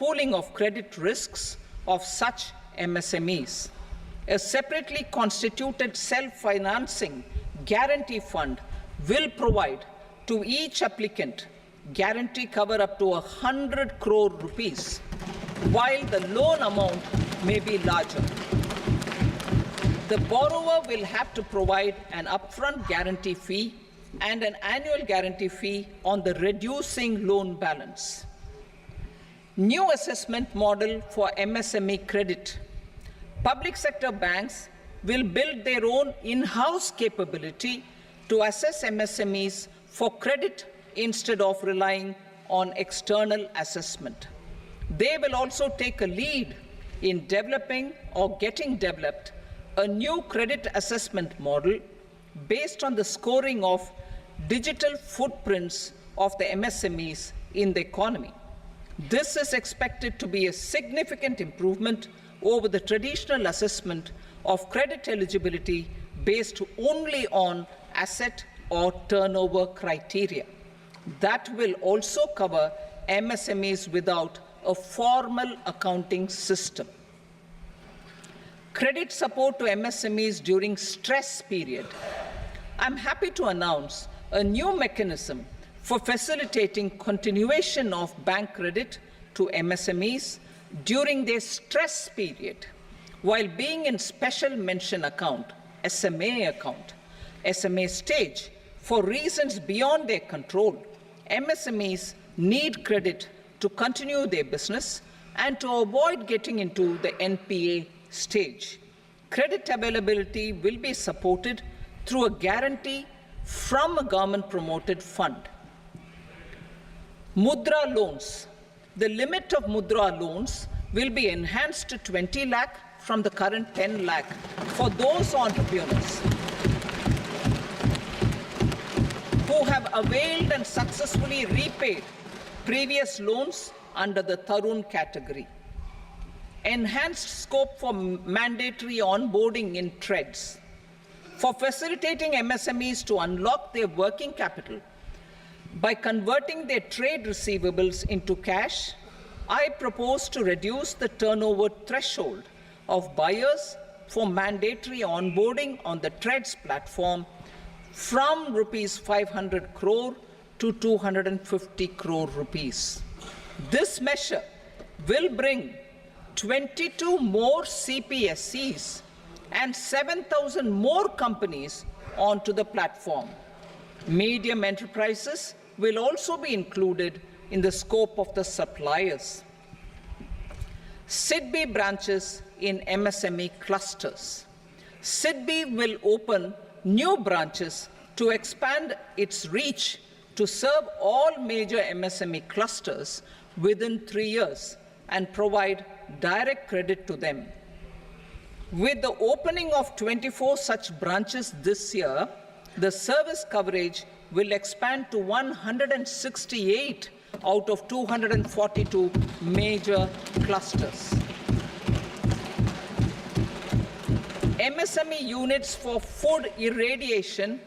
pooling of credit risks of such MSMEs. A separately constituted self-financing guarantee fund will provide to each applicant guarantee cover up to 100 crore rupees, while the loan amount may be larger. The borrower will have to provide an upfront guarantee fee and an annual guarantee fee on the reducing loan balance. New assessment model for MSME credit. Public sector banks will build their own in-house capability to assess MSMEs for credit instead of relying on external assessment. They will also take a lead in developing or getting developed a new credit assessment model based on the scoring of digital footprints of the MSMEs in the economy. This is expected to be a significant improvement over the traditional assessment of credit eligibility based only on asset or turnover criteria. That will also cover MSMEs without a formal accounting system. Credit support to MSMEs during stress period. I'm happy to announce a new mechanism for facilitating continuation of bank credit to MSMEs during their stress period while being in special mention account, SMA stage, for reasons beyond their control. MSMEs need credit to continue their business and to avoid getting into the NPA stage. Credit availability will be supported through a guarantee from a government-promoted fund. Mudra loans. The limit of Mudra loans will be enhanced to 20 lakh from the current 10 lakh for those entrepreneurs who have availed and successfully repaid previous loans under the Tarun category. Enhanced scope for mandatory onboarding in TREDS. For facilitating MSMEs to unlock their working capital by converting their trade receivables into cash, I propose to reduce the turnover threshold of buyers for mandatory onboarding on the TREDS platform from rupees 500 crore to 250 crore rupees. This measure will bring 22 more CPSCs and 7,000 more companies onto the platform. Medium enterprises will also be included in the scope of the suppliers. SIDBI branches in MSME clusters. SIDBI will open new branches to expand its reach to serve all major MSME clusters within 3 years and provide direct credit to them. With the opening of 24 such branches this year, the service coverage will expand to 168 out of 242 major clusters. MSME units for food irradiation,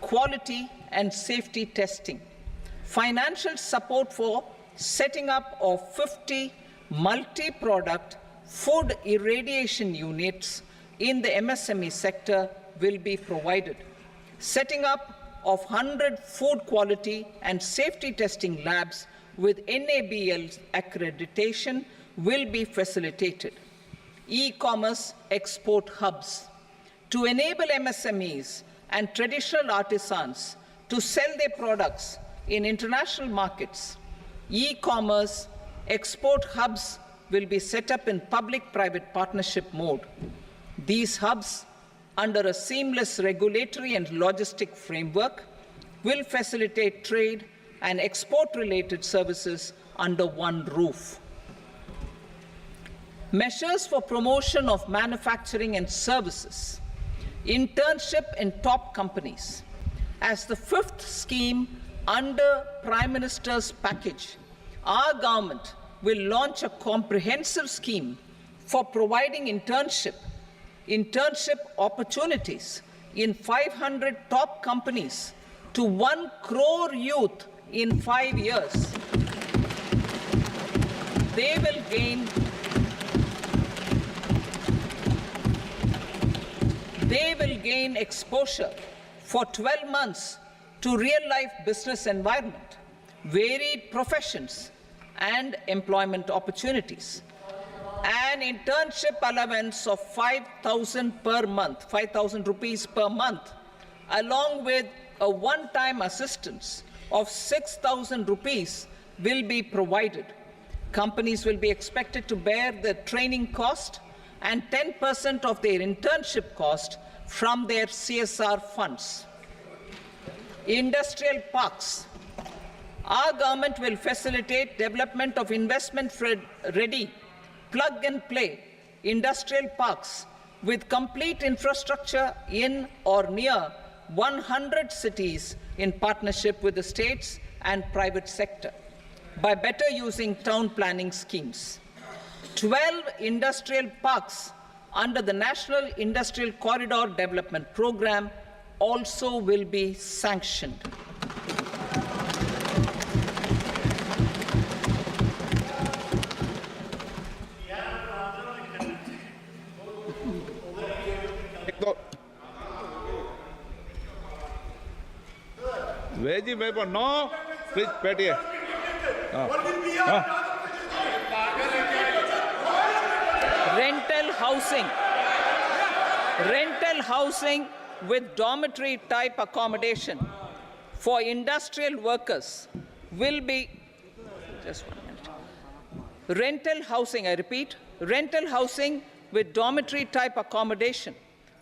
quality and safety testing. Financial support for setting up of 50 multi-product food irradiation units in the MSME sector will be provided. Setting up of 100 food quality and safety testing labs with NABL accreditation will be facilitated. E-commerce export hubs. To enable MSMEs and traditional artisans to sell their products in international markets, e-commerce export hubs will be set up in public-private partnership mode. These hubs, under a seamless regulatory and logistic framework, will facilitate trade and export-related services under one roof. Measures for promotion of manufacturing and services. Internship in top companies. As the fifth scheme under Prime Minister's package, our government will launch a comprehensive scheme for providing internship opportunities in 500 top companies to 1 crore youth in 5 years. They will gain exposure for 12 months to real-life business environment, varied professions, and employment opportunities. An internship allowance of 5,000 per month, 5,000 rupees per month, along with a one-time assistance of 6,000 rupees will be provided. Companies will be expected to bear the training cost and 10% of their internship cost from their CSR funds. Industrial parks. Our government will facilitate development of investment-ready, plug-and-play industrial parks with complete infrastructure in or near 100 cities in partnership with the states and private sector by better using town planning schemes. 12 industrial parks under the National Industrial Corridor Development Program also will be sanctioned. Veji paper, no. Please, Petier. Rental housing with dormitory type accommodation for industrial workers will be, just 1 minute. Rental housing, I repeat, rental housing with dormitory type accommodation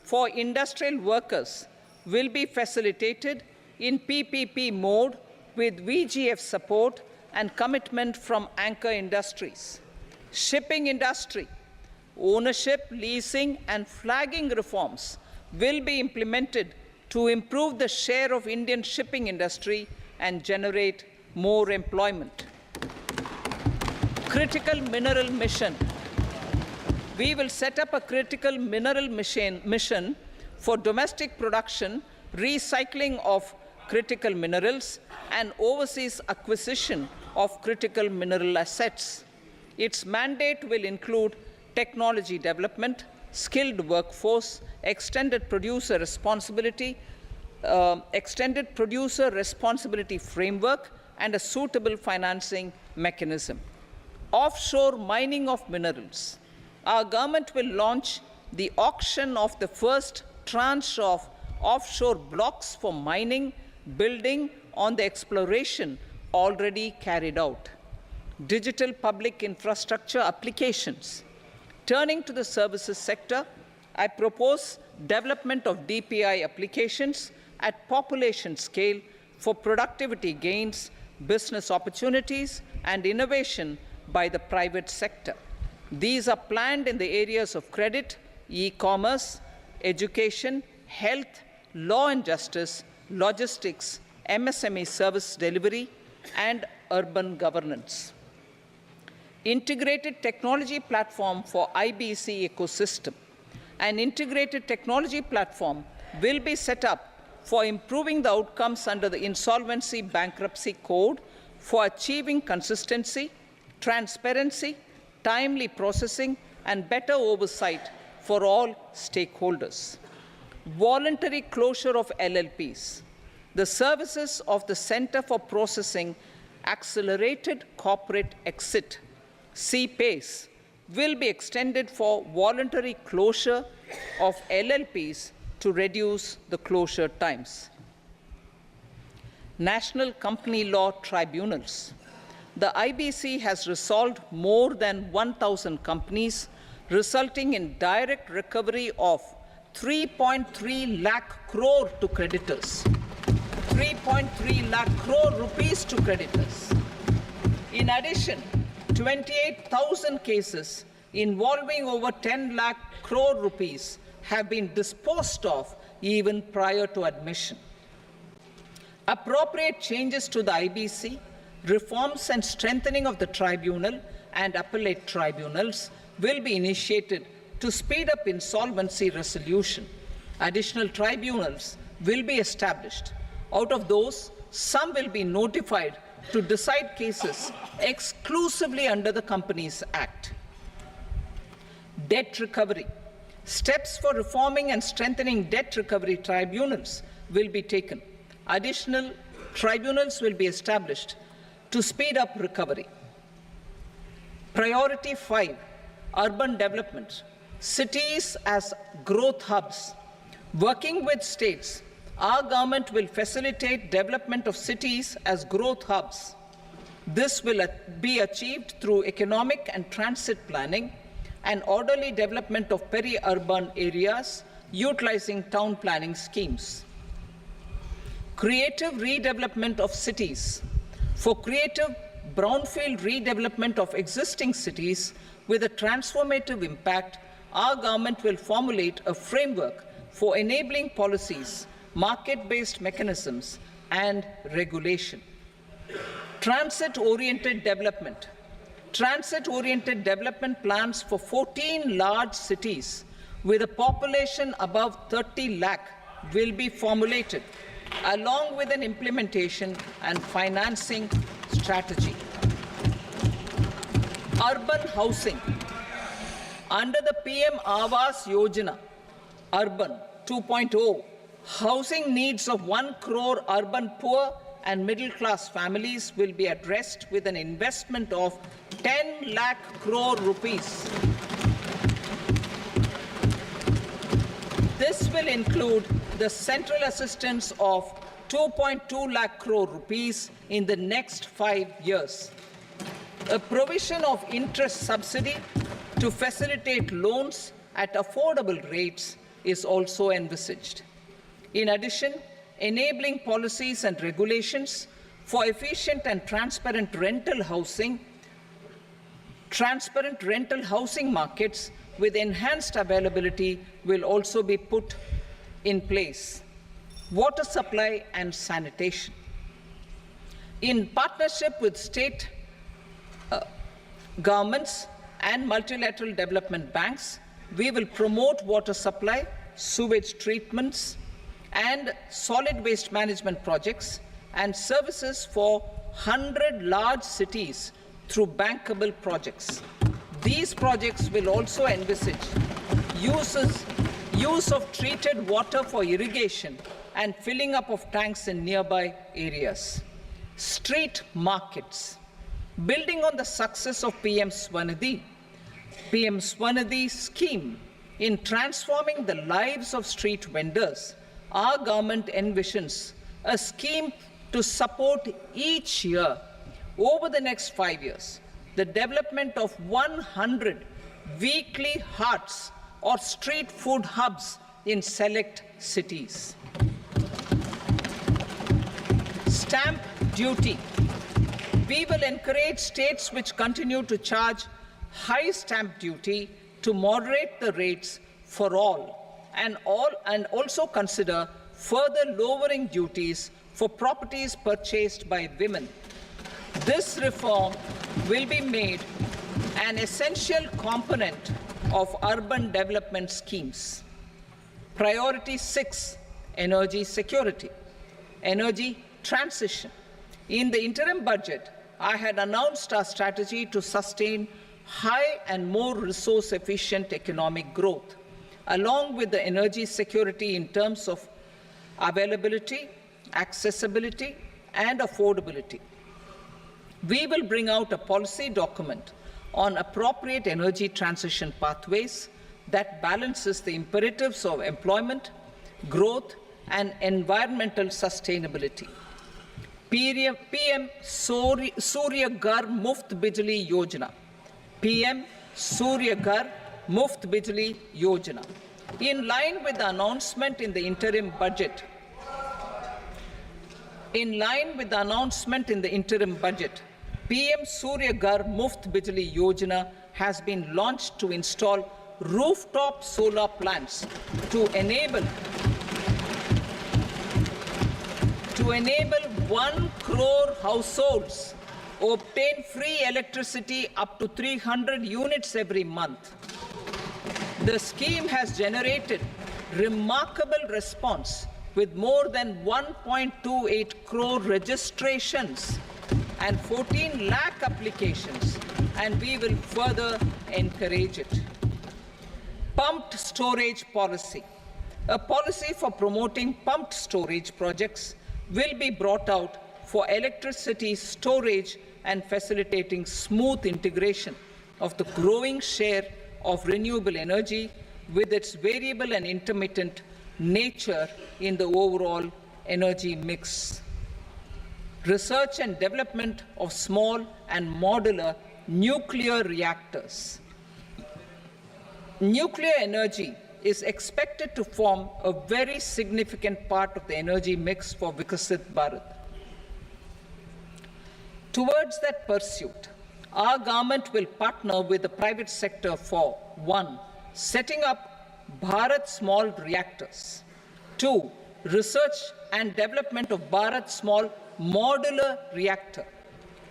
for industrial workers will be facilitated in PPP mode with VGF support and commitment from anchor industries. Shipping industry, ownership, leasing, and flagging reforms will be implemented to improve the share of Indian shipping industry and generate more employment. Critical mineral mission. We will set up a critical mineral mission for domestic production, recycling of critical minerals, and overseas acquisition of critical mineral assets. Its mandate will include technology development, skilled workforce, extended producer responsibility framework, and a suitable financing mechanism. Offshore mining of minerals. Our government will launch the auction of the first tranche of offshore blocks for mining, building on the exploration already carried out. Digital public infrastructure applications. Turning to the services sector, I propose development of DPI applications at population scale for productivity gains, business opportunities, and innovation by the private sector. These are planned in the areas of credit, e-commerce, education, health, law and justice, logistics, MSME service delivery, and urban governance. Integrated technology platform for IBC ecosystem. An integrated technology platform will be set up for improving the outcomes under the Insolvency Bankruptcy Code for achieving consistency, transparency, timely processing, and better oversight for all stakeholders. Voluntary closure of LLPs. The services of the Center for Processing Accelerated Corporate Exit, CPACE, will be extended for voluntary closure of LLPs to reduce the closure times. National Company Law Tribunals. The IBC has resolved more than 1,000 companies, resulting in direct recovery of 3.3 lakh crore to creditors. 3.3 lakh crore rupees to creditors. In addition, 28,000 cases involving over 10 lakh crore rupees have been disposed of even prior to admission. Appropriate changes to the IBC, reforms and strengthening of the tribunal and appellate tribunals will be initiated to speed up insolvency resolution. Additional tribunals will be established. Out of those, some will be notified to decide cases exclusively under the Companies Act. Debt recovery. Steps for reforming and strengthening debt recovery tribunals will be taken. Additional tribunals will be established to speed up recovery. Priority 5, urban development. Cities as growth hubs. Working with states, our government will facilitate development of cities as growth hubs. This will be achieved through economic and transit planning and orderly development of peri-urban areas utilizing town planning schemes. Creative redevelopment of cities. For creative brownfield redevelopment of existing cities with a transformative impact, our government will formulate a framework for enabling policies, market-based mechanisms, and regulation. Transit-oriented development. Transit-oriented development plans for 14 large cities with a population above 30 lakh will be formulated, along with an implementation and financing strategy. Urban housing. Under the PM Awas Yojana, Urban 2.0, housing needs of 1 crore urban poor and middle-class families will be addressed with an investment of 10 lakh crore rupees. This will include the central assistance of 2.2 lakh crore rupees in the next 5 years. A provision of interest subsidy to facilitate loans at affordable rates is also envisaged. In addition, enabling policies and regulations for efficient and transparent rental housing markets with enhanced availability will also be put in place. Water supply and sanitation. In partnership with state governments and multilateral development banks, we will promote water supply, sewage treatments, and solid waste management projects and services for 100 large cities through bankable projects. These projects will also envisage use of treated water for irrigation and filling up of tanks in nearby areas. Street markets. Building on the success of PM Swanidhi scheme in transforming the lives of street vendors, our government envisions a scheme to support each year over the next 5 years the development of 100 weekly hearts or street food hubs in select cities. Stamp duty. We will encourage states which continue to charge high stamp duty to moderate the rates for all and also consider further lowering duties for properties purchased by women. This reform will be made an essential component of urban development schemes. Priority 6, energy security, energy transition. In the interim budget, I had announced our strategy to sustain high and more resource-efficient economic growth, along with the energy security in terms of availability, accessibility, and affordability. We will bring out a policy document on appropriate energy transition pathways that balances the imperatives of employment, growth, and environmental sustainability. PM Surya Ghar Muft Bijli Yojana. PM Surya Ghar Muft Bijli Yojana. In line with the announcement in the interim budget, PM Surya Ghar Muft Bijli Yojana has been launched to install rooftop solar plants to enable 1 crore households obtain free electricity up to 300 units every month. The scheme has generated remarkable response with more than 1.28 crore registrations and 14 lakh applications, and we will further encourage it. Pumped storage policy. A policy for promoting pumped storage projects will be brought out for electricity storage and facilitating smooth integration of the growing share of renewable energy with its variable and intermittent nature in the overall energy mix. Research and development of small and modular nuclear reactors. Nuclear energy is expected to form a very significant part of the energy mix for Vikasit Bharat. Towards that pursuit, our government will partner with the private sector for 1. Setting up Bharat Small Reactors, 2. Research and development of Bharat Small Modular Reactor,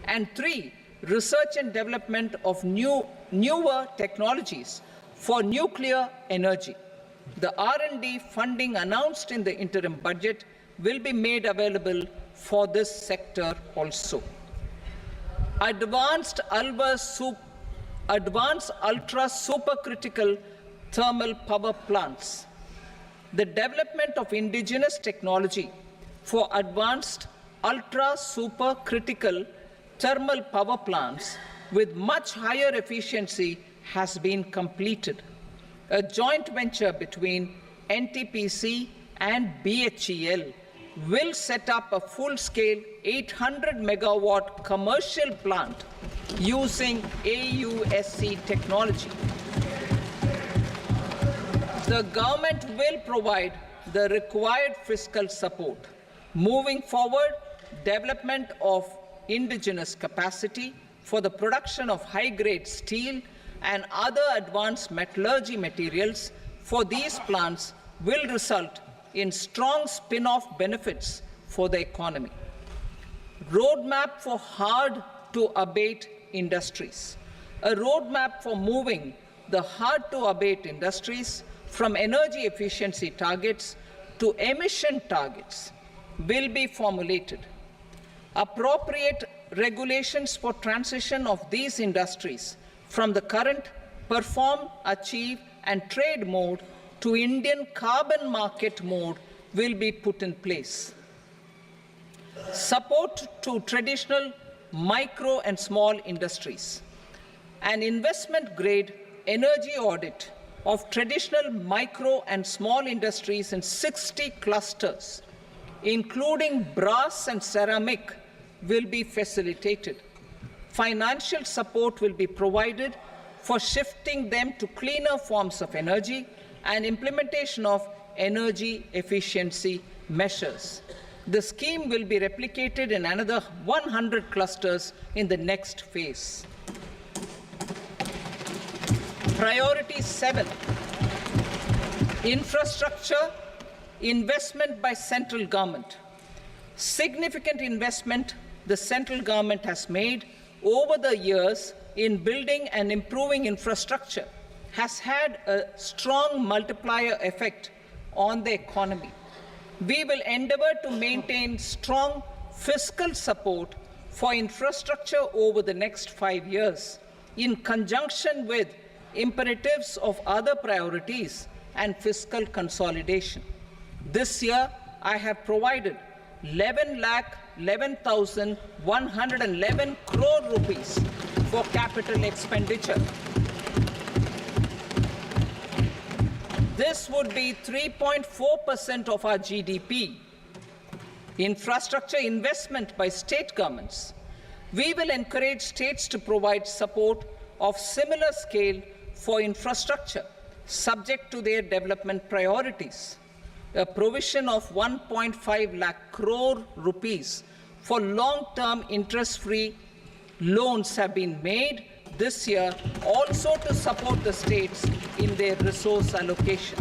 and 3. Research and development of newer technologies for nuclear energy. The R&D funding announced in the interim budget will be made available for this sector also. Advanced ultra supercritical thermal power plants. The development of indigenous technology for advanced ultra supercritical thermal power plants with much higher efficiency has been completed. A joint venture between NTPC and BHEL will set up a full-scale 800 megawatt commercial plant using AUSC technology. The government will provide the required fiscal support. Moving forward, development of indigenous capacity for the production of high-grade steel and other advanced metallurgy materials for these plants will result in strong spin-off benefits for the economy. Roadmap for hard-to-abate industries. A roadmap for moving the hard-to-abate industries from energy efficiency targets to emission targets will be formulated. Appropriate regulations for transition of these industries from the current perform, achieve, and trade mode to Indian carbon market mode will be put in place. Support to traditional micro and small industries. An investment-grade energy audit of traditional micro and small industries in 60 clusters, including brass and ceramic, will be facilitated. Financial support will be provided for shifting them to cleaner forms of energy and implementation of energy efficiency measures. The scheme will be replicated in another 100 clusters in the next phase. Priority 7, infrastructure investment by central government. Significant investment the central government has made over the years in building and improving infrastructure has had a strong multiplier effect on the economy. We will endeavor to maintain strong fiscal support for infrastructure over the next 5 years in conjunction with imperatives of other priorities and fiscal consolidation. This year, I have provided 11,11,111 crore rupees for capital expenditure. This would be 3.4% of our GDP. Infrastructure investment by state governments. We will encourage states to provide support of similar scale for infrastructure, subject to their development priorities. A provision of 1.5 lakh crore rupees for long-term interest-free loans have been made this year also to support the states in their resource allocation.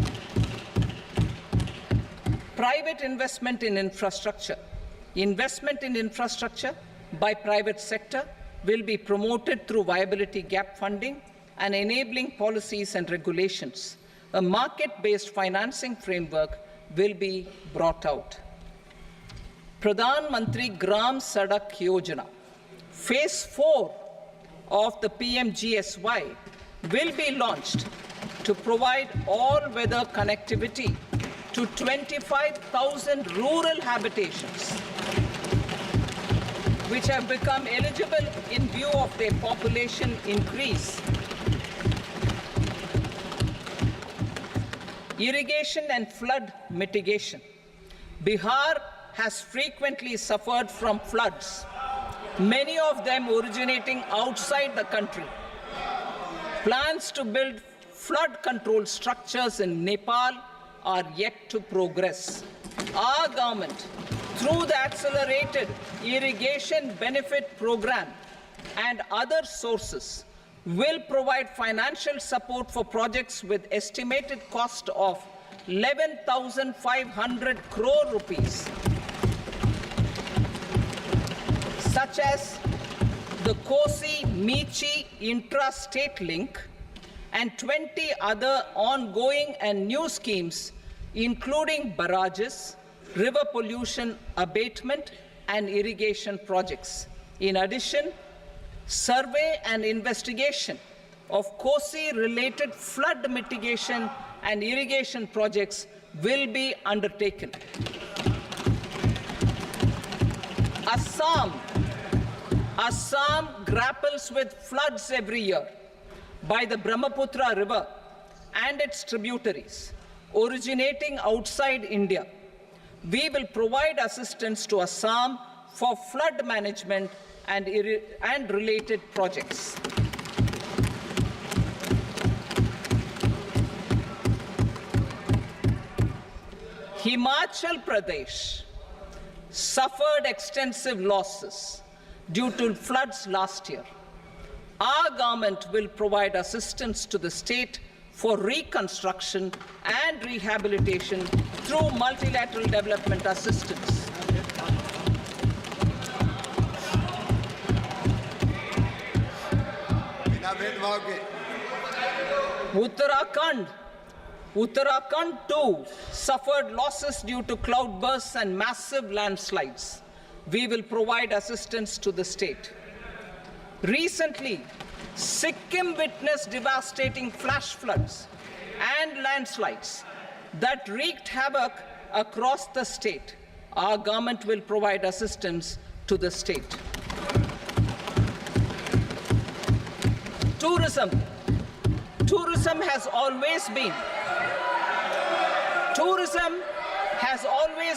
Private investment in infrastructure. Investment in infrastructure by private sector will be promoted through viability gap funding and enabling policies and regulations. A market-based financing framework will be brought out. Pradhan Mantri Gram Sadak Yojana. Phase 4 of the PMGSY will be launched to provide all-weather connectivity to 25,000 rural habitations, which have become eligible in view of their population increase. Irrigation and flood mitigation. Bihar has frequently suffered from floods, many of them originating outside the country. Plans to build flood control structures in Nepal are yet to progress. Our government, through the Accelerated Irrigation Benefit Program and other sources, will provide financial support for projects with estimated cost of 11,500 crore rupees, such as the Kosi-Michi intra-state link and 20 other ongoing and new schemes, including barrages, river pollution abatement, and irrigation projects. In addition, survey and investigation of Kosi-related flood mitigation and irrigation projects will be undertaken. Assam grapples with floods every year by the Brahmaputra River and its tributaries originating outside India. We will provide assistance to Assam for flood management and related projects. Himachal Pradesh suffered extensive losses due to floods last year. Our government will provide assistance to the state for reconstruction and rehabilitation through multilateral development assistance. Uttarakhand too suffered losses due to cloudbursts and massive landslides. We will provide assistance to the state. Recently, Sikkim witnessed devastating flash floods and landslides that wreaked havoc across the state. Our government will provide assistance to the state. Tourism. Tourism has always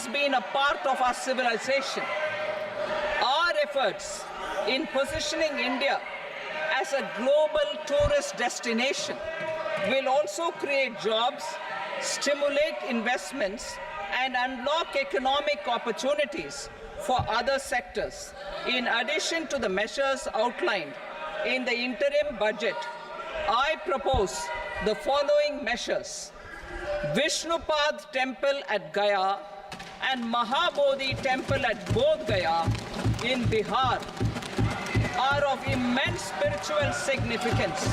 been a part of our civilization. Our efforts in positioning India as a global tourist destination will also create jobs, stimulate investments, and unlock economic opportunities for other sectors. In addition to the measures outlined in the interim budget, I propose the following measures. Vishnupad Temple at Gaya and Mahabodhi Temple at Bodh Gaya in Bihar are of immense spiritual significance.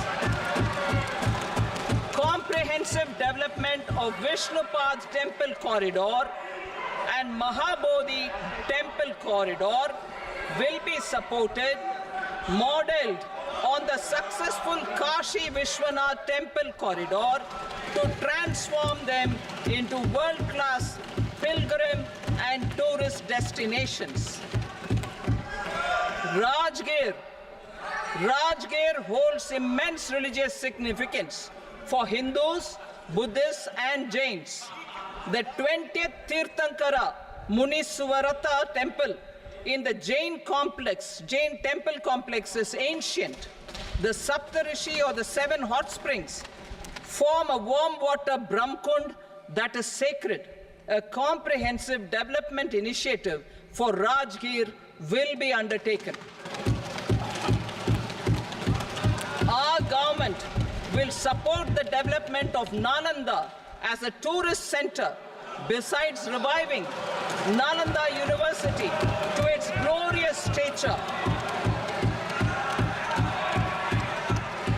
Comprehensive development of Vishnupad Temple corridor and Mahabodhi Temple corridor will be supported, modeled on the successful Kashi Vishwanath Temple corridor to transform them into world-class pilgrim and tourist destinations. Rajgir holds immense religious significance for Hindus, Buddhists, and Jains. The 20th Tirthankara Muniswarata temple in the Jain temple complex is ancient. The Saptarishi, or the 7 hot springs, form a warm water Brahmkund that is sacred. A comprehensive development initiative for Rajgir will be undertaken. Our government will support the development of Nalanda as a tourist center, besides reviving Nalanda University to its glorious stature.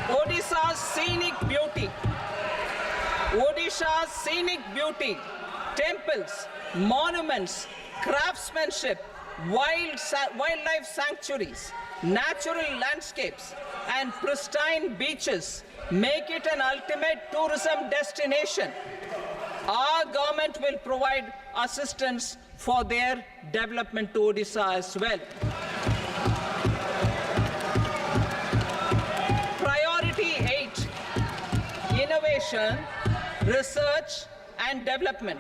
Odisha's scenic beauty, temples, monuments, craftsmanship, wildlife sanctuaries, natural landscapes and pristine beaches make it an ultimate tourism destination. Our government will provide assistance for their development to Odisha as well. Priority 8, innovation, research and development.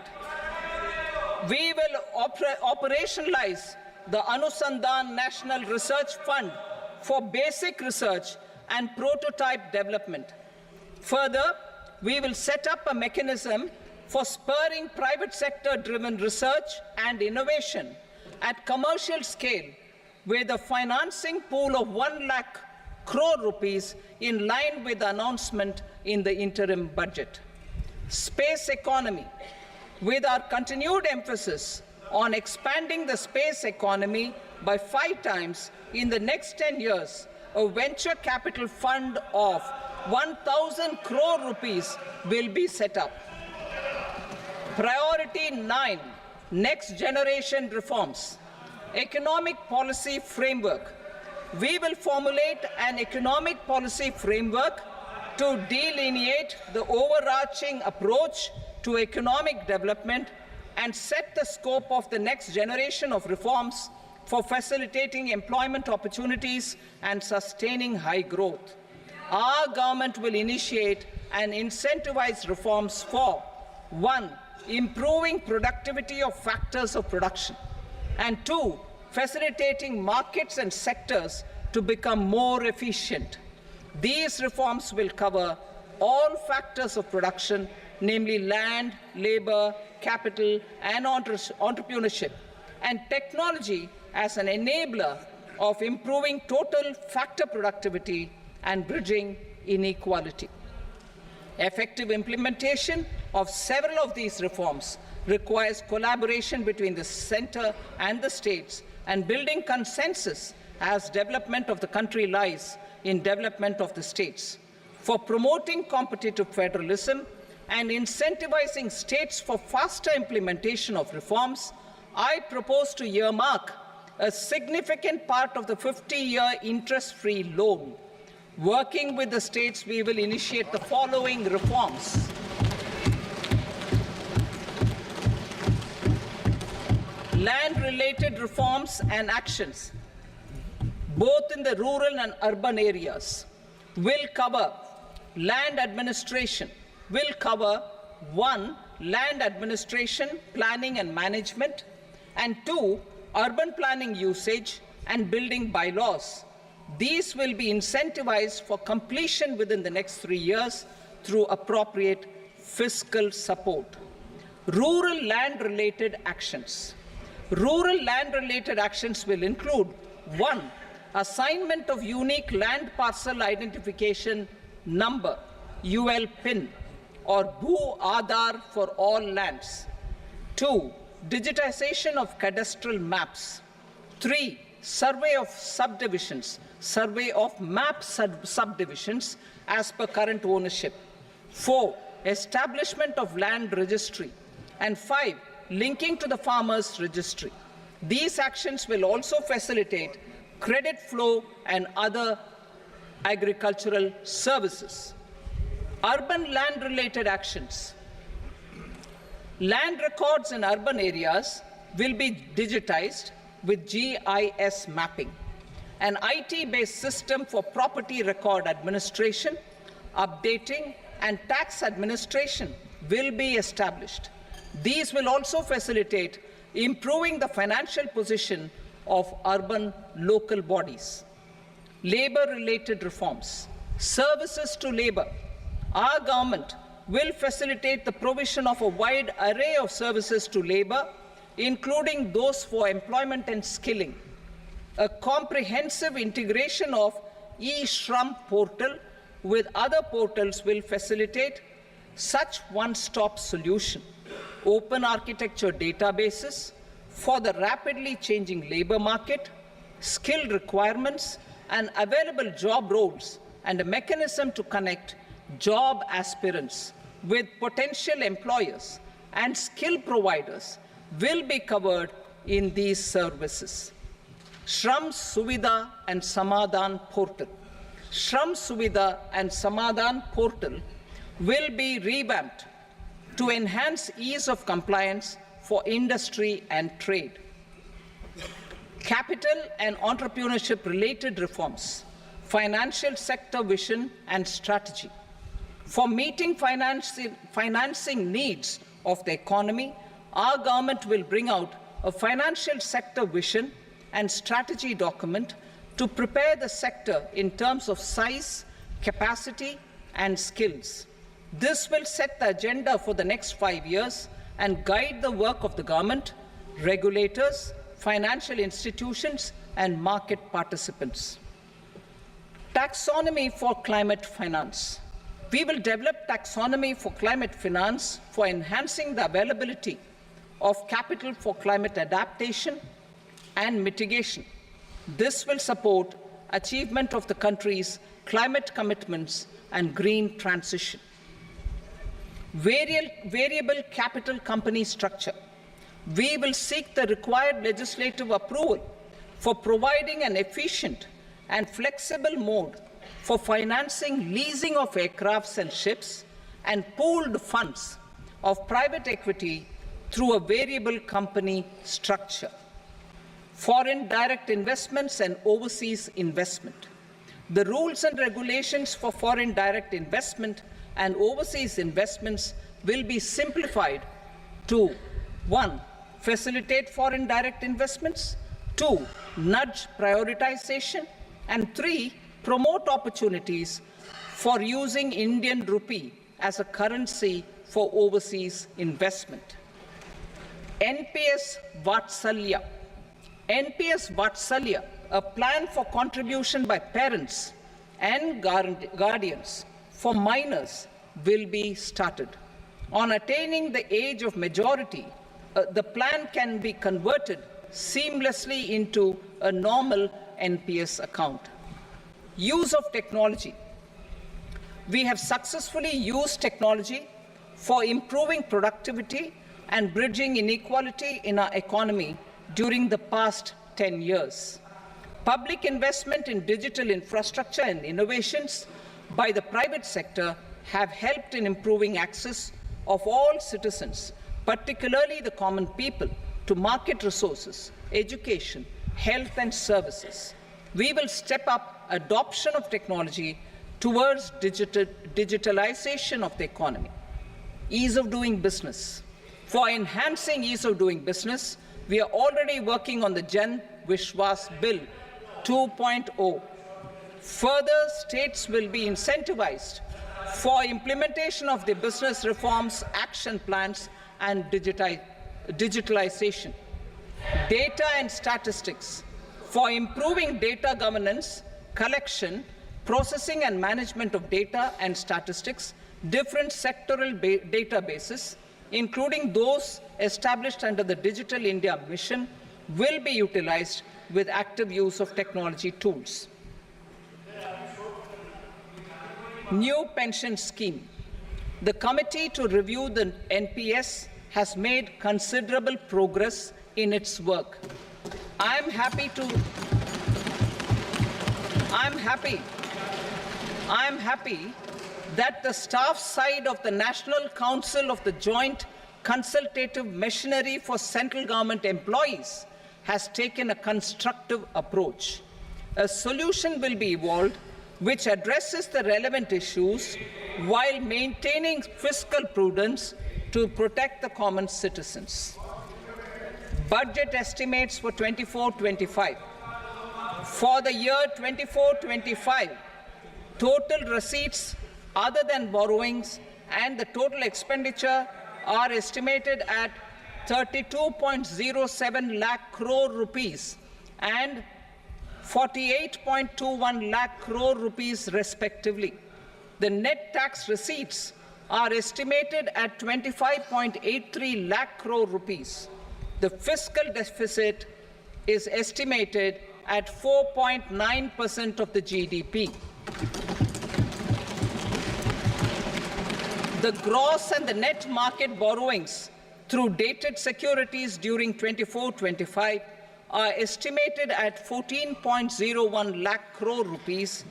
We will operationalize the Anusandhan National Research Fund for basic research and prototype development. Further, we will set up a mechanism for spurring private sector-driven research and innovation at commercial scale with a financing pool of 1 lakh crore rupees in line with the announcement in the interim budget. Space economy. With our continued emphasis on expanding the space economy by 5 times in the next 10 years, a venture capital fund of 1,000 crore rupees will be set up. Priority 9, next generation reforms. Economic policy framework. We will formulate an economic policy framework to delineate the overarching approach to economic development and set the scope of the next generation of reforms for facilitating employment opportunities and sustaining high growth. Our government will initiate and incentivize reforms for 1. Improving productivity of factors of production, and 2. Facilitating markets and sectors to become more efficient. These reforms will cover all factors of production, namely land, labor, capital, and entrepreneurship, and technology as an enabler of improving total factor productivity and bridging inequality. Effective implementation of several of these reforms requires collaboration between the center and the states and building consensus as development of the country lies in development of the states. For promoting competitive federalism and incentivizing states for faster implementation of reforms, I propose to earmark a significant part of the 50-year interest-free loan. Working with the states, we will initiate the following reforms. Land-related reforms and actions, both in the rural and urban areas, will cover land administration, will cover 1. Land administration, planning and management, and 2. Urban planning usage and building bylaws. These will be incentivized for completion within the next 3 years through appropriate fiscal support. Rural land-related actions. Rural land-related actions will include 1. Assignment of unique land parcel identification number, UL PIN, or Bhu Aadhaar for all lands. 2. Digitization of cadastral maps. 3. Survey of subdivisions, survey of map subdivisions as per current ownership. 4. Establishment of land registry. And 5. Linking to the farmers registry. These actions will also facilitate credit flow and other agricultural services. Urban land-related actions. Land records in urban areas will be digitized with GIS mapping. An IT-based system for property record administration, updating, and tax administration will be established. These will also facilitate improving the financial position of urban local bodies. Labor-related reforms. Services to labor. Our government will facilitate the provision of a wide array of services to labor, including those for employment and skilling. A comprehensive integration of e-Shram portal with other portals will facilitate such one-stop solution. Open architecture databases for the rapidly changing labor market, skill requirements, and available job roles, and a mechanism to connect job aspirants with potential employers and skill providers will be covered in these services. Shram Suvidha and Samadhan Portal. Shram Suvidha and Samadhan Portal will be revamped to enhance ease of compliance for industry and trade. Capital and entrepreneurship-related reforms, financial sector vision and strategy. For meeting financing needs of the economy, our government will bring out a financial sector vision and strategy document to prepare the sector in terms of size, capacity, and skills. This will set the agenda for the next 5 years and guide the work of the government, regulators, financial institutions, and market participants. Taxonomy for climate finance. We will develop taxonomy for climate finance for enhancing the availability of capital for climate adaptation and mitigation. This will support achievement of the country's climate commitments and green transition. Variable capital company structure. We will seek the required legislative approval for providing an efficient and flexible mode for financing leasing of aircrafts and ships and pooled funds of private equity through a variable company structure. Foreign direct investments and overseas investment. The rules and regulations for foreign direct investment and overseas investments will be simplified to 1. Facilitate foreign direct investments, 2. Nudge prioritization, and 3. Promote opportunities for using Indian rupee as a currency for overseas investment. NPS Vatsalya. NPS Vatsalya, a plan for contribution by parents and guardians for minors, will be started. On attaining the age of majority, the plan can be converted seamlessly into a normal NPS account. Use of technology. We have successfully used technology for improving productivity and bridging inequality in our economy during the past 10 years. Public investment in digital infrastructure and innovations by the private sector have helped in improving access of all citizens, particularly the common people, to market resources, education, health and services. We will step up adoption of technology towards digitalization of the economy. Ease of doing business. For enhancing ease of doing business, we are already working on the Jan Vishwas Bill 2.0. Further, states will be incentivized for implementation of the business reforms, action plans, and digitalization. Data and statistics. For improving data governance, collection, processing and management of data and statistics, different sectoral databases, including those established under the Digital India Mission, will be utilized with active use of technology tools. New pension scheme. The committee to review the NPS has made considerable progress in its work. I am happy that the staff side of the National Council of the Joint Consultative Machinery for Central Government Employees has taken a constructive approach. A solution will be evolved which addresses the relevant issues while maintaining fiscal prudence to protect the common citizens. Budget estimates for 24-25. For the year 24-25, total receipts other than borrowings and the total expenditure are estimated at 32.07 lakh crore rupees and 48.21 lakh crore rupees respectively. The net tax receipts are estimated at 25.83 lakh crore rupees. The fiscal deficit is estimated at 4.9% of the GDP. The gross and the net market borrowings through dated securities during 24-25 are estimated at 14.01 lakh crore rupees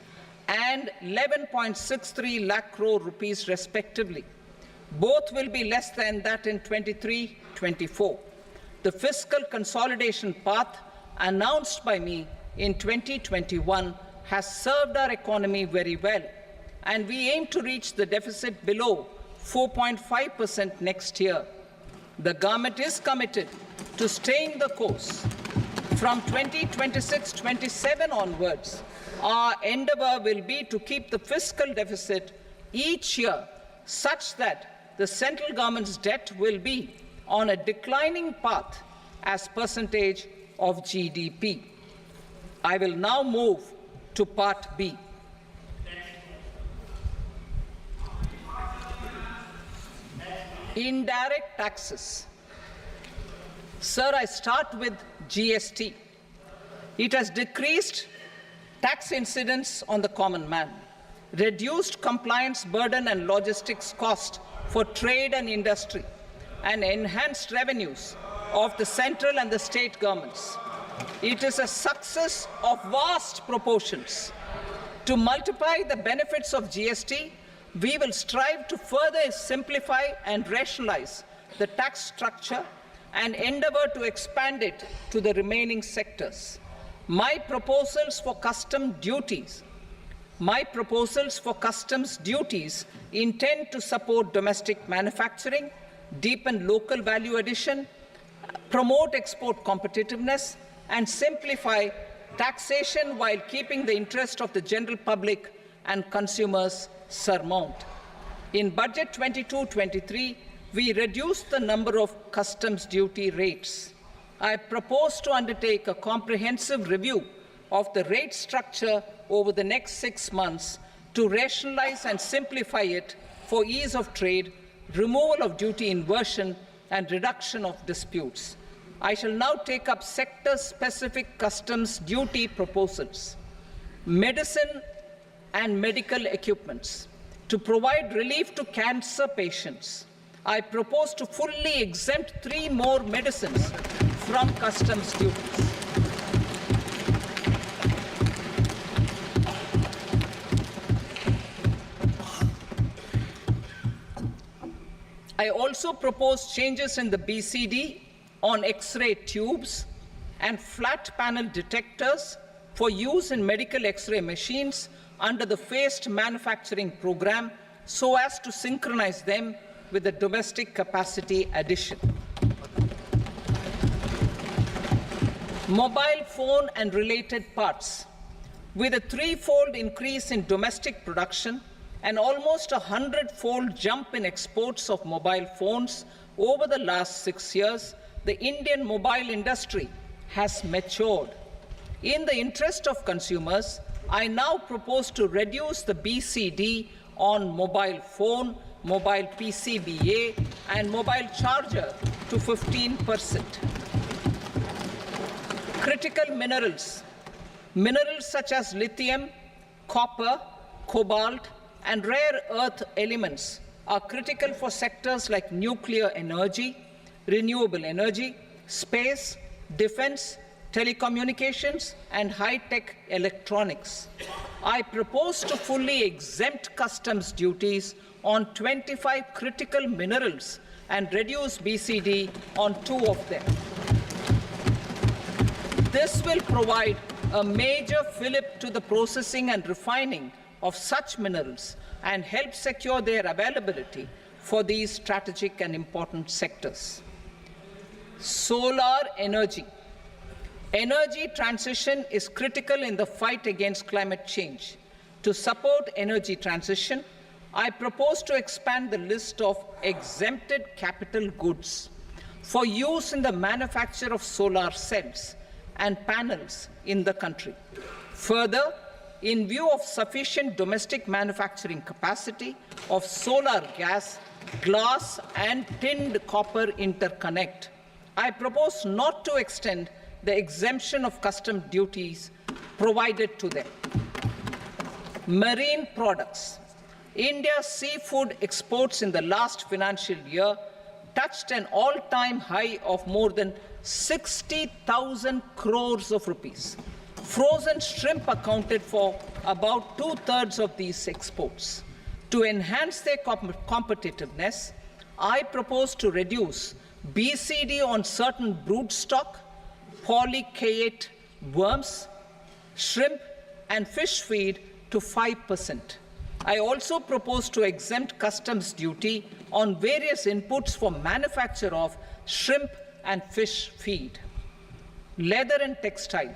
and 11.63 lakh crore rupees respectively. Both will be less than that in 23-24. The fiscal consolidation path announced by me in 2021 has served our economy very well, and we aim to reach the deficit below 4.5% next year. The government is committed to staying the course. From 2026-27 onwards, our endeavour will be to keep the fiscal deficit each year such that the central government's debt will be on a declining path as percentage of GDP. I will now move to Part B. Indirect taxes. Sir, I start with GST. It has decreased tax incidence on the common man, reduced compliance burden and logistics cost for trade and industry, and enhanced revenues of the central and the state governments. It is a success of vast proportions. To multiply the benefits of GST, we will strive to further simplify and rationalize the tax structure and endeavour to expand it to the remaining sectors. My proposals for customs duties intend to support domestic manufacturing, deepen local value addition, promote export competitiveness, and simplify taxation while keeping the interest of the general public and consumers surmount. In Budget 22-23, we reduced the number of customs duty rates. I propose to undertake a comprehensive review of the rate structure over the next 6 months to rationalize and simplify it for ease of trade, removal of duty inversion, and reduction of disputes. I shall now take up sector-specific customs duty proposals. Medicine and medical equipments. To provide relief to cancer patients, I propose to fully exempt 3 more medicines from customs duties. I also propose changes in the BCD on X-ray tubes and flat panel detectors for use in medical X-ray machines under the phased manufacturing program so as to synchronize them with the domestic capacity addition. Mobile phone and related parts. With a 3-fold increase in domestic production and almost a 100-fold jump in exports of mobile phones over the last 6 years, the Indian mobile industry has matured. In the interest of consumers, I now propose to reduce the BCD on mobile phone, mobile PCBA, and mobile charger to 15%. Critical minerals. Minerals such as lithium, copper, cobalt, and rare earth elements are critical for sectors like nuclear energy, renewable energy, space, defense, telecommunications, and high-tech electronics. I propose to fully exempt customs duties on 25 critical minerals and reduce BCD on 2 of them. This will provide a major fillip to the processing and refining of such minerals and help secure their availability for these strategic and important sectors. Solar energy. Energy transition is critical in the fight against climate change. To support energy transition, I propose to expand the list of exempted capital goods for use in the manufacture of solar cells and panels in the country. Further, in view of sufficient domestic manufacturing capacity of solar gas, glass, and tinned copper interconnect, I propose not to extend the exemption of custom duties provided to them. Marine products. India's seafood exports in the last financial year touched an all-time high of more than 60,000 crores of rupees. Frozen shrimp accounted for about 2/3 of these exports. To enhance their competitiveness, I propose to reduce BCD on certain broodstock, polychaete worms, shrimp, and fish feed to 5%. I also propose to exempt customs duty on various inputs for manufacture of shrimp and fish feed. Leather and textile.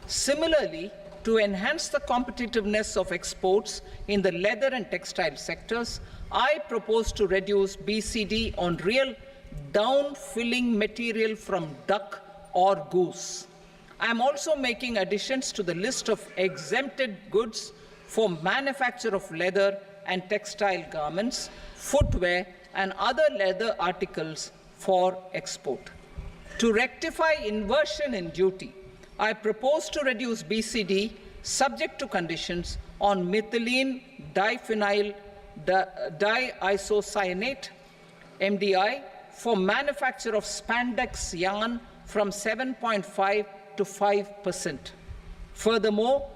Similarly, to enhance the competitiveness of exports in the leather and textile sectors, I propose to reduce BCD on real down-filling material from duck or goose. I am also making additions to the list of exempted goods for manufacture of leather and textile garments, footwear, and other leather articles for export. To rectify inversion in duty, I propose to reduce BCD subject to conditions on methylene diphenyl diisocyanate MDI for manufacture of spandex yarn from 7.5 to 5%. Furthermore,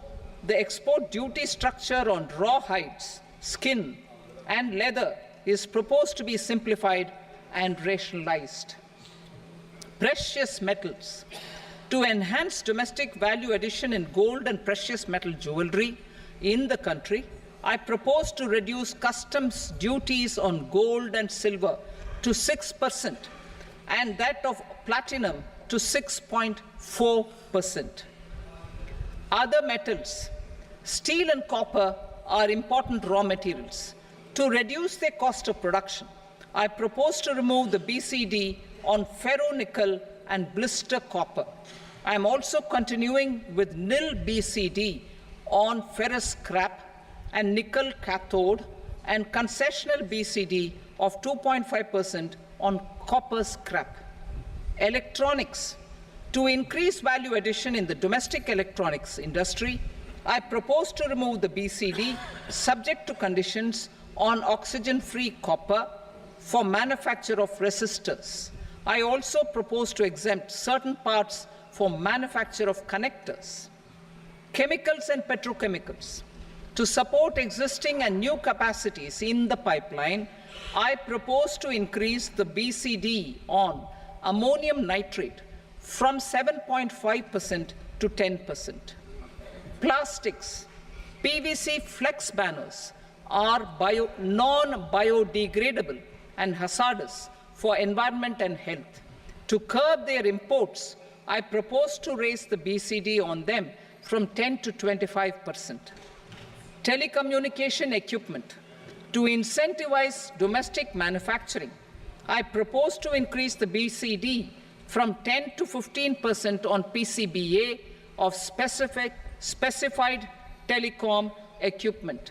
the export duty structure on raw hides, skin, and leather is proposed to be simplified and rationalized. Precious metals. To enhance domestic value addition in gold and precious metal jewelry in the country, I propose to reduce customs duties on gold and silver to 6% and that of platinum to 6.4%. Other metals. Steel and copper are important raw materials. To reduce their cost of production, I propose to remove the BCD on ferronickel and blister copper. I am also continuing with nil BCD on ferrous scrap and nickel cathode and concessional BCD of 2.5% on copper scrap. Electronics. To increase value addition in the domestic electronics industry, I propose to remove the BCD subject to conditions on oxygen-free copper for manufacture of resistors. I also propose to exempt certain parts for manufacture of connectors. Chemicals and petrochemicals. To support existing and new capacities in the pipeline, I propose to increase the BCD on ammonium nitrate from 7.5% to 10%. Plastics. PVC flex banners are non-biodegradable and hazardous for environment and health. To curb their imports, I propose to raise the BCD on them from 10 to 25%. Telecommunication equipment. To incentivize domestic manufacturing, I propose to increase the BCD from 10 to 15% on PCBA of specified telecom equipment.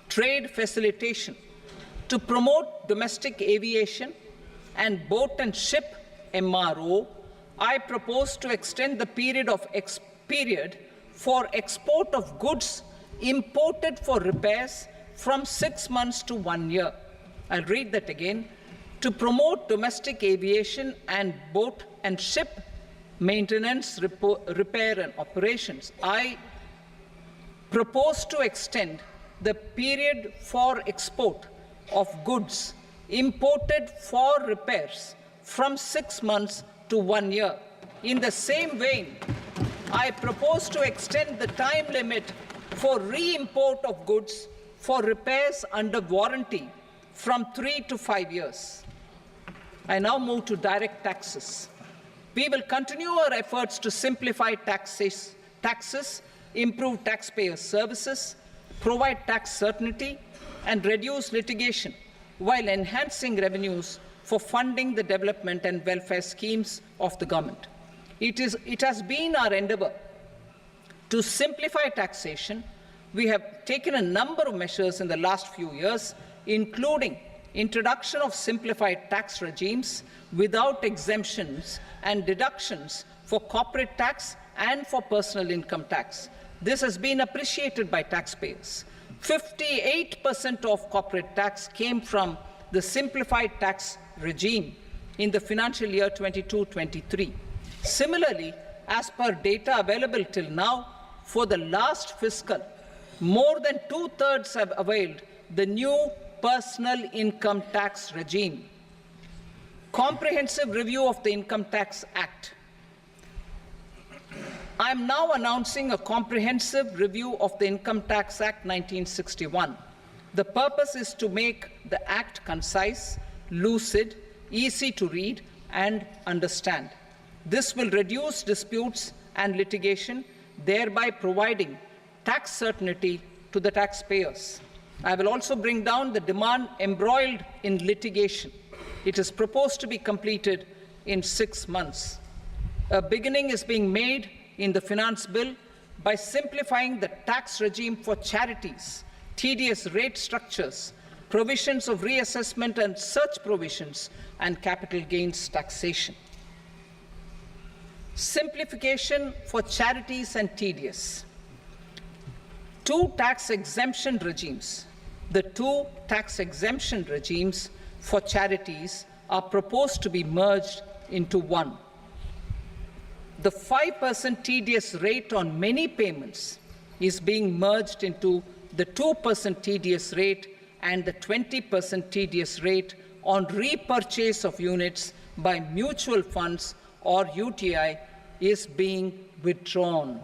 Trade facilitation. To promote domestic aviation and boat and ship MRO, I propose to extend the period for export of goods imported for repairs from 6 months to 1 year. I'll read that again. To promote domestic aviation and boat and ship maintenance, repair, and operations, I propose to extend the period for export of goods imported for repairs from 6 months to 1 year. In the same vein, I propose to extend the time limit for re-import of goods for repairs under warranty from 3 to 5 years. I now move to direct taxes. We will continue our efforts to simplify taxes, improve taxpayer services, provide tax certainty, and reduce litigation while enhancing revenues for funding the development and welfare schemes of the government. It has been our endeavor to simplify taxation. We have taken a number of measures in the last few years, including introduction of simplified tax regimes without exemptions and deductions for corporate tax and for personal income tax. This has been appreciated by taxpayers. 58% of corporate tax came from the simplified tax regime in the financial year 22-23. Similarly, as per data available till now, for the last fiscal, more than 2/3 have availed the new personal income tax regime. Comprehensive review of the Income Tax Act. I am now announcing a comprehensive review of the Income Tax Act 1961. The purpose is to make the Act concise, lucid, easy to read and understand. This will reduce disputes and litigation, thereby providing tax certainty to the taxpayers. I will also bring down the demand embroiled in litigation. It is proposed to be completed in 6 months. A beginning is being made in the Finance Bill by simplifying the tax regime for charities, TDS rate structures, provisions of reassessment and such provisions, and capital gains taxation. Simplification for charities and TDS. Two tax exemption regimes. The two tax exemption regimes for charities are proposed to be merged into one. The 5% TDS rate on many payments is being merged into the 2% TDS rate, and the 20% TDS rate on repurchase of units by mutual funds or UTI is being withdrawn.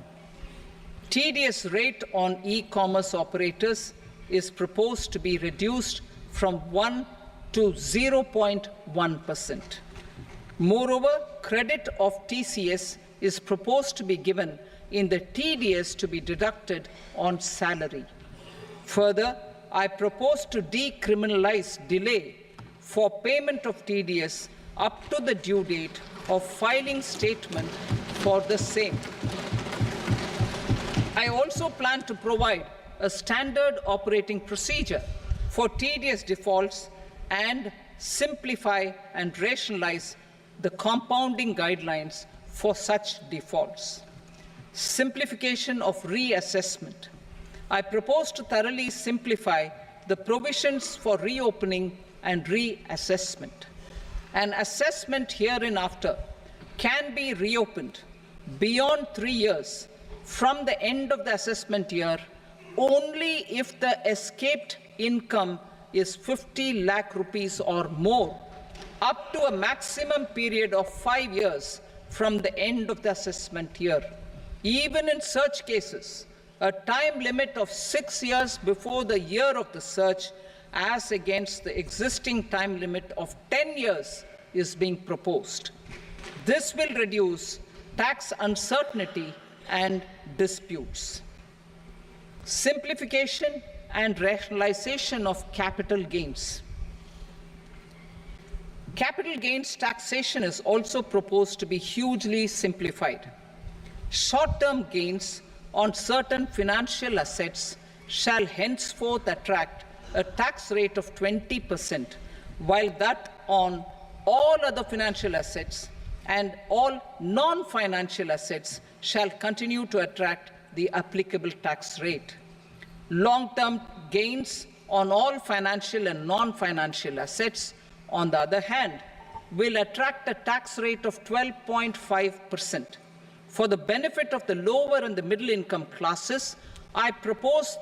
TDS rate on e-commerce operators is proposed to be reduced from 1 to 0.1%. Moreover, credit of TCS is proposed to be given in the TDS to be deducted on salary. Further, I propose to decriminalize delay for payment of TDS up to the due date of filing statement for the same. I also plan to provide a standard operating procedure for TDS defaults and simplify and rationalize the compounding guidelines for such defaults. Simplification of reassessment. I propose to thoroughly simplify the provisions for reopening and reassessment. An assessment hereinafter can be reopened beyond 3 years from the end of the assessment year only if the escaped income is 50 lakh rupees or more, up to a maximum period of 5 years from the end of the assessment year. Even in such cases, a time limit of 6 years before the year of the search, as against the existing time limit of 10 years, is being proposed. This will reduce tax uncertainty and disputes. Simplification and rationalization of capital gains. Capital gains taxation is also proposed to be hugely simplified. Short-term gains on certain financial assets shall henceforth attract a tax rate of 20%, while that on all other financial assets and all non-financial assets shall continue to attract the applicable tax rate. Long-term gains on all financial and non-financial assets, on the other hand, will attract a tax rate of 12.5%. For the benefit of the lower and the middle income classes, I propose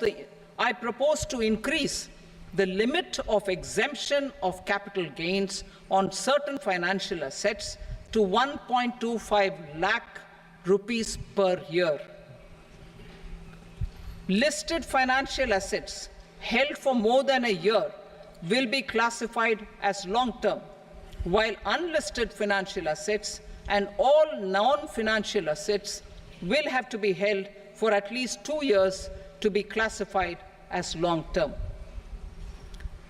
to increase the limit of exemption of capital gains on certain financial assets to 1.25 lakh rupees per year. Listed financial assets held for more than a year will be classified as long-term, while unlisted financial assets and all non-financial assets will have to be held for at least 2 years to be classified as long-term.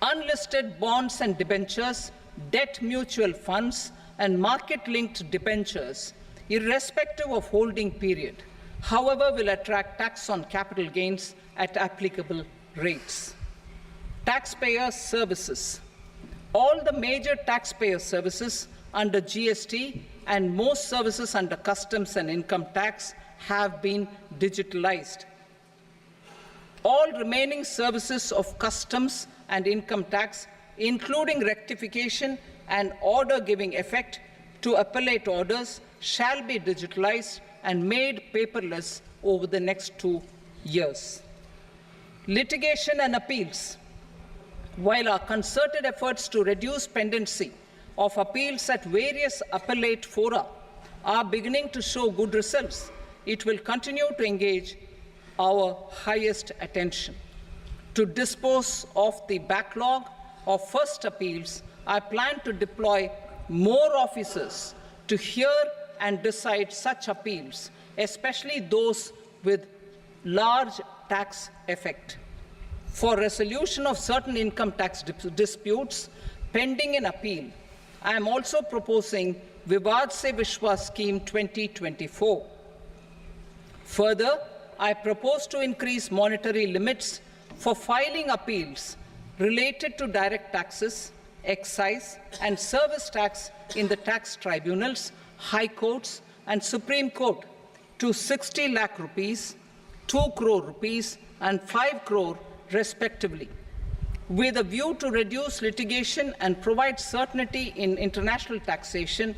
Unlisted bonds and debentures, debt mutual funds, and market-linked debentures, irrespective of holding period, however, will attract tax on capital gains at applicable rates. Taxpayer services. All the major taxpayer services under GST and most services under customs and income tax have been digitalized. All remaining services of customs and income tax including rectification and order-giving effect to appellate orders, shall be digitalized and made paperless over the next 2 years. Litigation and appeals. While our concerted efforts to reduce pendency of appeals at various appellate fora are beginning to show good results, it will continue to engage our highest attention. To dispose of the backlog of first appeals, I plan to deploy more officers to hear and decide such appeals, especially those with large tax effect. For resolution of certain income tax disputes pending in appeal, I am also proposing Vivad Se Vishwas Scheme 2024. Further, I propose to increase monetary limits for filing appeals related to direct taxes, excise and service tax in the tax tribunals, high courts and Supreme Court to 60 lakh rupees, 2 crore rupees and 5 crore respectively, with a view to reduce litigation and provide certainty in international taxation.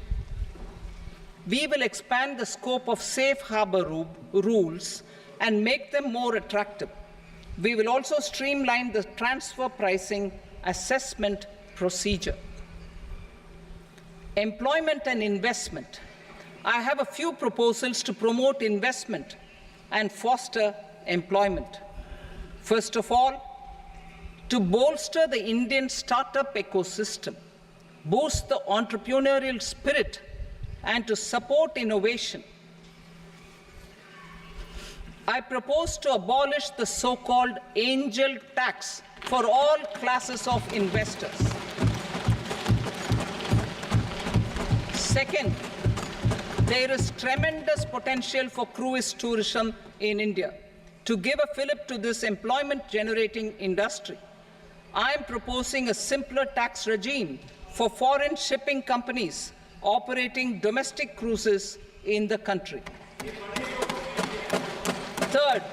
We will expand the scope of safe harbor rules and make them more attractive. We will also streamline the transfer pricing assessment procedure. Employment and investment. I have a few proposals to promote investment and foster employment. First of all, to bolster the Indian startup ecosystem, boost the entrepreneurial spirit, and to support innovation, I propose to abolish the so-called angel tax for all classes of investors. Second, there is tremendous potential for cruise tourism in India. To give a fillip to this employment-generating industry, I am proposing a simpler tax regime for foreign shipping companies operating domestic cruises in the country. Third,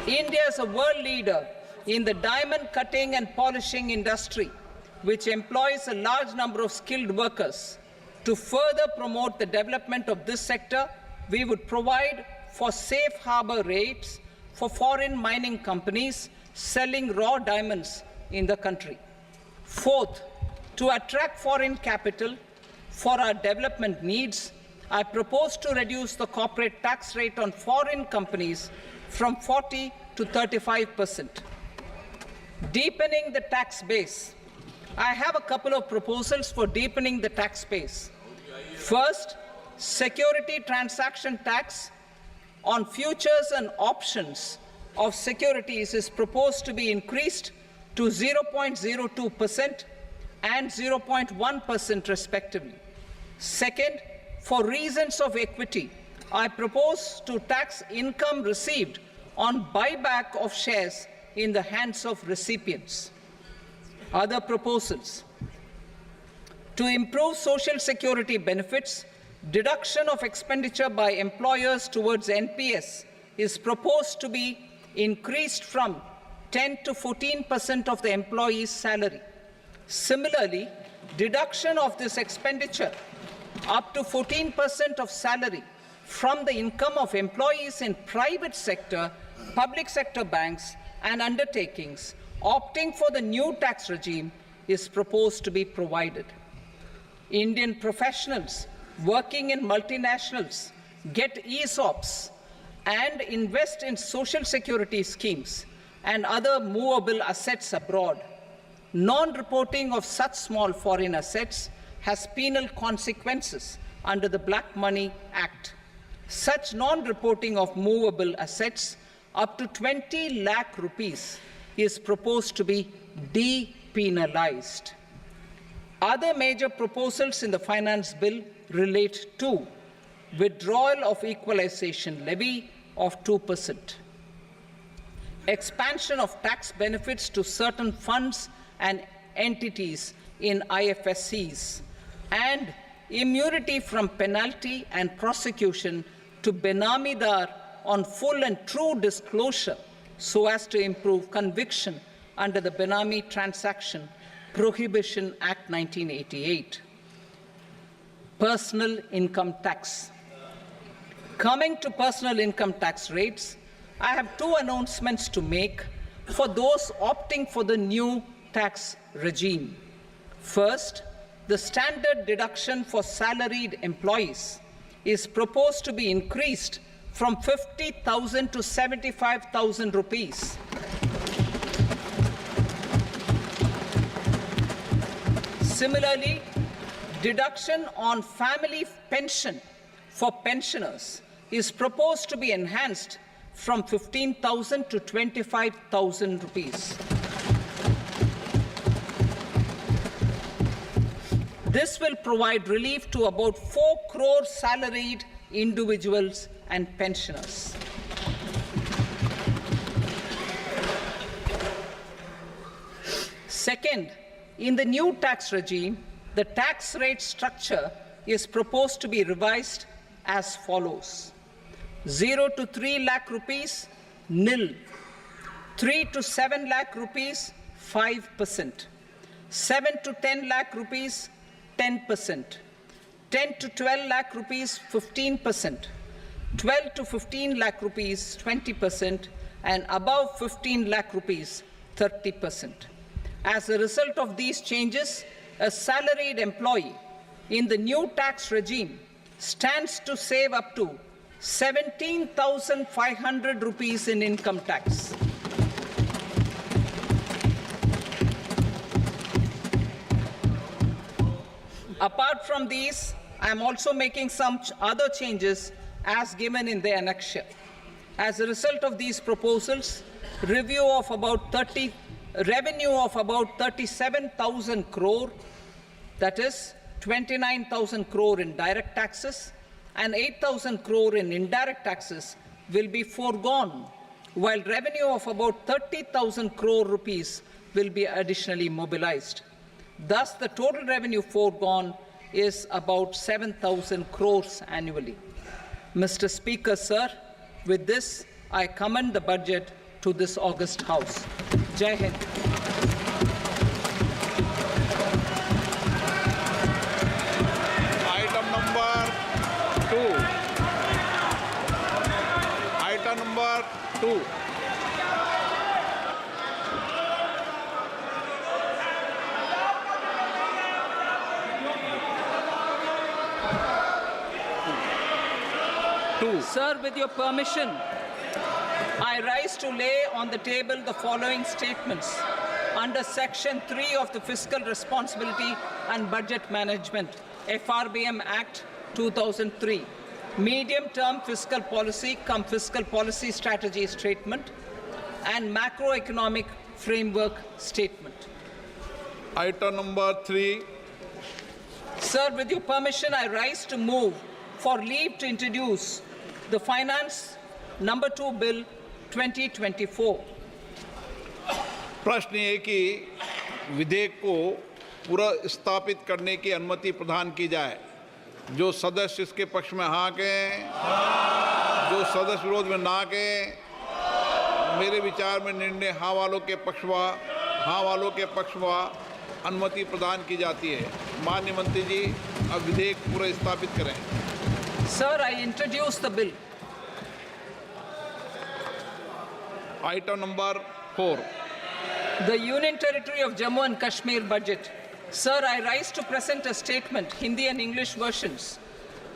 India is a world leader in the diamond cutting and polishing industry, which employs a large number of skilled workers. To further promote the development of this sector, we would provide for safe harbor rates for foreign mining companies selling raw diamonds in the country. Fourth, to attract foreign capital for our development needs, I propose to reduce the corporate tax rate on foreign companies from 40 to 35%. Deepening the tax base. I have a couple of proposals for deepening the tax base. First, security transaction tax on futures and options of securities is proposed to be increased to 0.02% and 0.1% respectively. Second, for reasons of equity, I propose to tax income received on buyback of shares in the hands of recipients. Other proposals: to improve social security benefits, deduction of expenditure by employers towards NPS is proposed to be increased from 10 to 14% of the employee's salary. Similarly, deduction of this expenditure up to 14% of salary from the income of employees in private sector, public sector banks and undertakings opting for the new tax regime is proposed to be provided. Indian professionals working in multinationals get ESOPs and invest in social security schemes and other movable assets abroad. Non-reporting of such small foreign assets has penal consequences under the Black Money Act. Such non-reporting of movable assets up to 20 lakh rupees is proposed to be depenalized. Other major proposals in the finance bill relate to withdrawal of equalization levy of 2%, expansion of tax benefits to certain funds and entities in IFSCs, and immunity from penalty and prosecution to Benamidar on full and true disclosure so as to improve conviction under the Benami Transaction Prohibition Act 1988. Personal income tax. Coming to personal income tax rates, I have two announcements to make for those opting for the new tax regime. First, the standard deduction for salaried employees is proposed to be increased from 50,000 to 75,000 rupees. Similarly, deduction on family pension for pensioners is proposed to be enhanced from 15,000 to 25,000 rupees. This will provide relief to about 4 crore salaried individuals and pensioners. Second, in the new tax regime, the tax rate structure is proposed to be revised as follows. 0 to 3 lakh rupees, nil. 3 to 7 lakh rupees, 5%. 7 to 10 lakh rupees, 10%. 10 to 12 lakh rupees, 15%. 12 to 15 lakh rupees, 20%. And above 15 lakh rupees, 30%. As a result of these changes, a salaried employee in the new tax regime stands to save up to 17,500 rupees in income tax. Apart from these, I am also making some other changes as given in the annexure. As a result of these proposals, revenue of about 37,000 crore, that is 29,000 crore in direct taxes and 8,000 crore in indirect taxes will be foregone, while revenue of about 30,000 crore rupees will be additionally mobilized. Thus, the total revenue foregone is about 7,000 crores annually. Mr. Speaker, sir, with this, I commend the budget to this august House. Jai Hind. Item number 2. Item number 2. Sir, with your permission, I rise to lay on the table the following statements under Section 3 of the Fiscal Responsibility and Budget Management, FRBM Act 2003, medium-term fiscal policy cum fiscal policy strategy statement, and macroeconomic framework statement. Item number 3. Sir, with your permission, I rise to move for leave to introduce the Finance Number 2 Bill 2024. प्रश्न ये कि विधेयक को पुनर्स्थापित करने की अनुमति प्रदान की जाए। जो सदस्य इसके पक्ष में हाँ कहें, जो सदस्य विरोध में ना कहें, मेरे विचार में निर्णय हाँ वालों के पक्ष में अनुमति प्रदान की जाती है। माननीय मंत्री जी, अब विधेयक पुनर्स्थापित करें। Sir, I introduce the bill. Item number 4. The Union Territory of Jammu and Kashmir budget. Sir, I rise to present a statement, Hindi and English versions,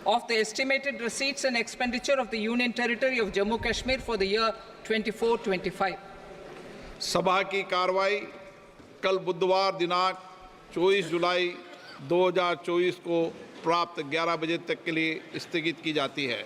of the estimated receipts and expenditure of the Union Territory of Jammu and Kashmir for the year 24-25. सभा की कार्रवाई कल बुधवार दिनांक 24 जुलाई 2024 को प्राप्त 11 बजे तक के लिए स्थगित की जाती है।